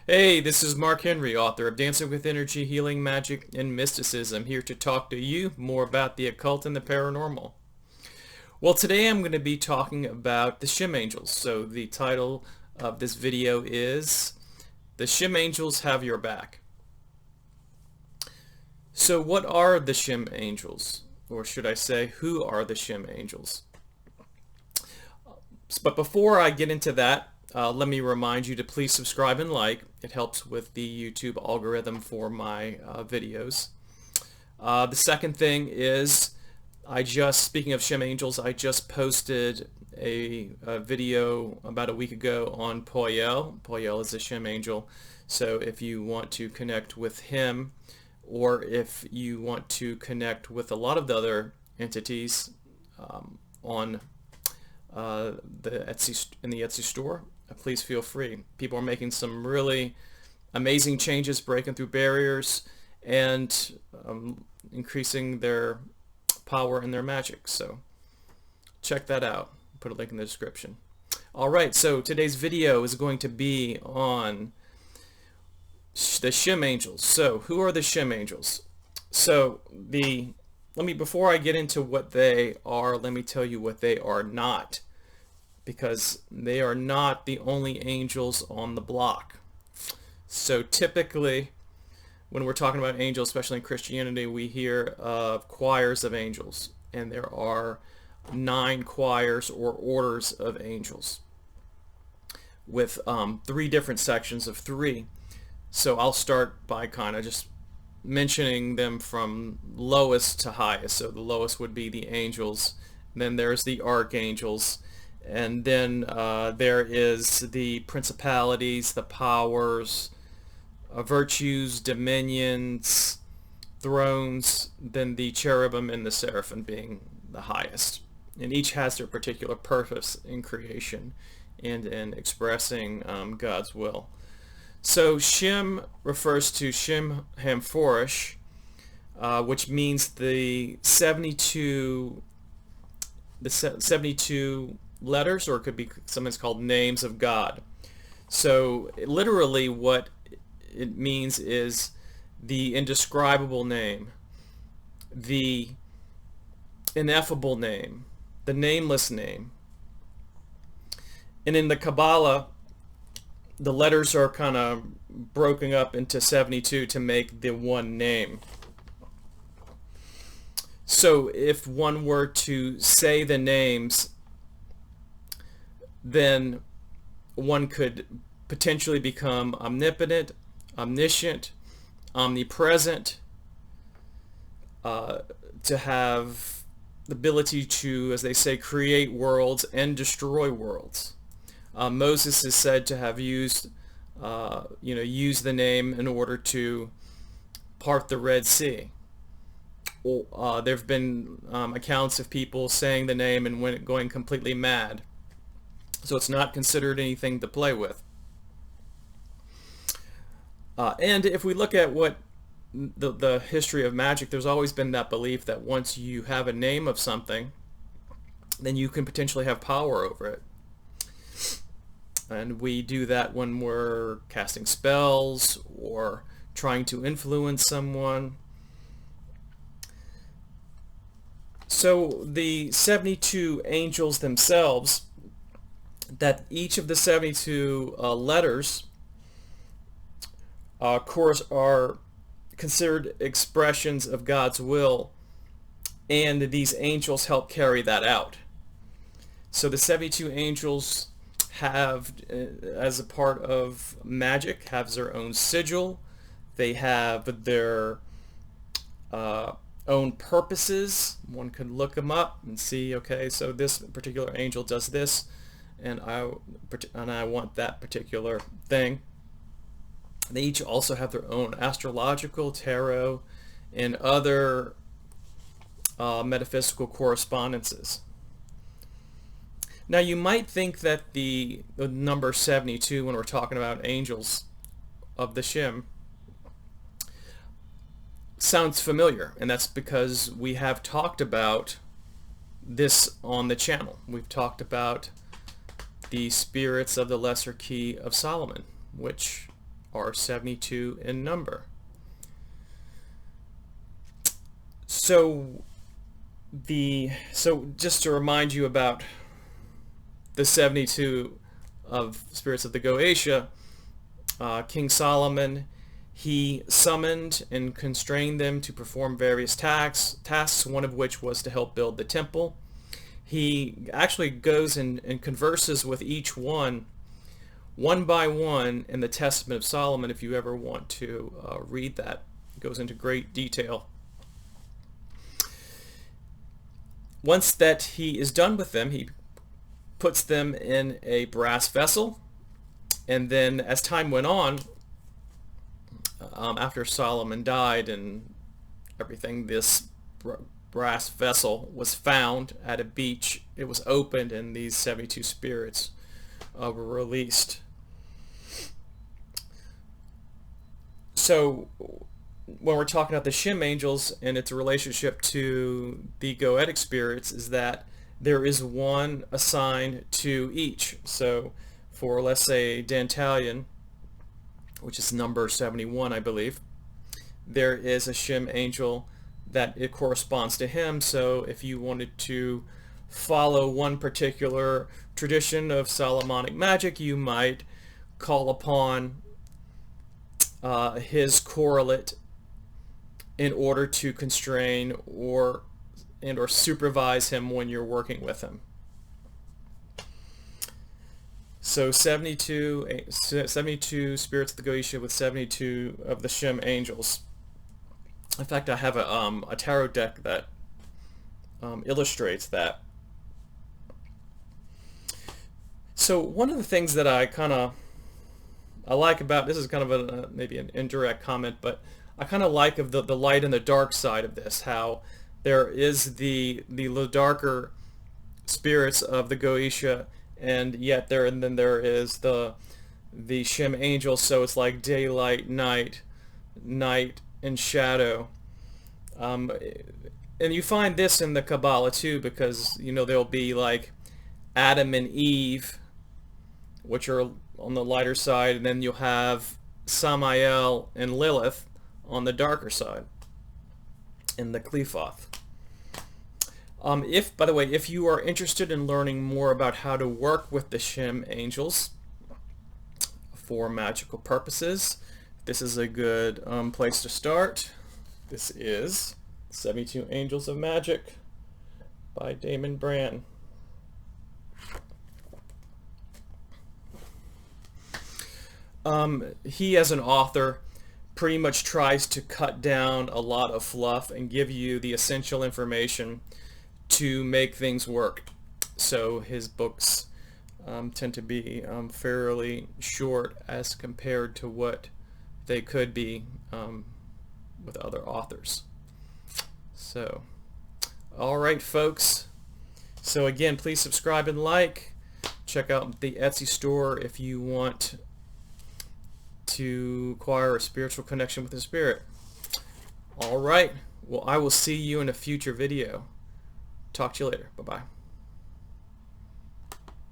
Hey, this is Mark Henry, author of Dancing with Energy, Healing, Magic, and Mysticism, here to talk to you more about the occult and the paranormal. Well, today I'm going to be talking about the Shem Angels. So the title of this video is The Shem Angels Have Your Back. So what are the Shem Angels? Or should I say, who are the Shem Angels? But before I get into that, let me remind you to please subscribe and like. It helps with the YouTube algorithm for my videos. The second thing is, speaking of Shem Angels, I just posted a video about a week ago on Poyel. Poyel is a Shem Angel. So if you want to connect with him, or if you want to connect with a lot of the other entities on the Etsy store, please feel free. People are making some really amazing changes, breaking through barriers and increasing their power and their magic. So check that out. I'll put a link in the description. Alright, so today's video is going to be on the Shem Angels. So who are the Shem Angels? So before I get into what they are, let me tell you what they are not, because they are not the only angels on the block. So typically, when we're talking about angels, especially in Christianity, we hear of choirs of angels, and there are 9 choirs or orders of angels with 3 different sections of 3. So I'll start by kind of just mentioning them from lowest to highest. So the lowest would be the angels, then there's the archangels, and then there is the principalities, the powers, virtues, dominions, thrones, then the cherubim and the seraphim being the highest. And each has their particular purpose in creation and in expressing God's will. So Shem refers to Shem Hamphorish, which means the 72 letters, or it could be sometimes called names of God. So literally what it means is the indescribable name, the ineffable name, the nameless name. And in the Kabbalah, the letters are kind of broken up into 72 to make the one name. So if one were to say the names, then one could potentially become omnipotent, omniscient, omnipresent, to have the ability to, as they say, create worlds and destroy worlds. Moses is said to have used the name in order to part the Red Sea. There have been accounts of people saying the name and going completely mad. So it's not considered anything to play with. And if we look at what the history of magic, there's always been that belief that once you have a name of something, then you can potentially have power over it. And we do that when we're casting spells or trying to influence someone. So the 72 angels themselves, that each of the 72 letters are considered expressions of God's will, and these angels help carry that out. So the 72 angels have, as a part of magic, have their own sigil. They have their own purposes. One could look them up and see, okay, so this particular angel does this, and I want that particular thing. They each also have their own astrological, tarot, and other metaphysical correspondences. Now you might think that the number 72, when we're talking about angels of the Shem, sounds familiar, and that's because we have talked about this on the channel. We've talked about the spirits of the lesser key of Solomon, which are 72 in number. So just to remind you about the 72 of spirits of the Goetia, King Solomon, he summoned and constrained them to perform various tasks, one of which was to help build the temple. He actually goes and converses with each one by one in the Testament of Solomon. If you ever want to read that, it goes into great detail. Once that he is done with them, he puts them in a brass vessel, and then as time went on, after Solomon died and everything, this brass vessel was found at a beach. It was opened, and these 72 spirits were released. So when we're talking about the Shem angels and its relationship to the Goetic spirits, is that there is one assigned to each. So for, let's say, Dantalion, which is number 71, I believe, there is a Shem angel that it corresponds to him. So if you wanted to follow one particular tradition of Solomonic magic, you might call upon his correlate in order to constrain or supervise him when you're working with him. So 72 spirits of the Goetia with 72 of the Shem angels. In fact, I have a tarot deck that illustrates that. So one of the things that I like about this is kind of maybe an indirect comment, but I kind of like of the light and the dark side of this, how there is the darker spirits of the Goetia, and yet there is the Shem angels. So it's like daylight, night and shadow. And you find this in the Kabbalah too, because there'll be like Adam and Eve, which are on the lighter side, and then you'll have Samael and Lilith on the darker side in the Qliphoth. By the way, if you are interested in learning more about how to work with the Shem angels for magical purposes, this is a good place to start. This is 72 Angels of Magic by Damon Brand. He, as an author, pretty much tries to cut down a lot of fluff and give you the essential information to make things work. So his books tend to be fairly short as compared to what they could be with other authors. So, all right, folks. So again, please subscribe and like. Check out the Etsy store if you want to acquire a spiritual connection with the Spirit. All right. Well, I will see you in a future video. Talk to you later. Bye-bye.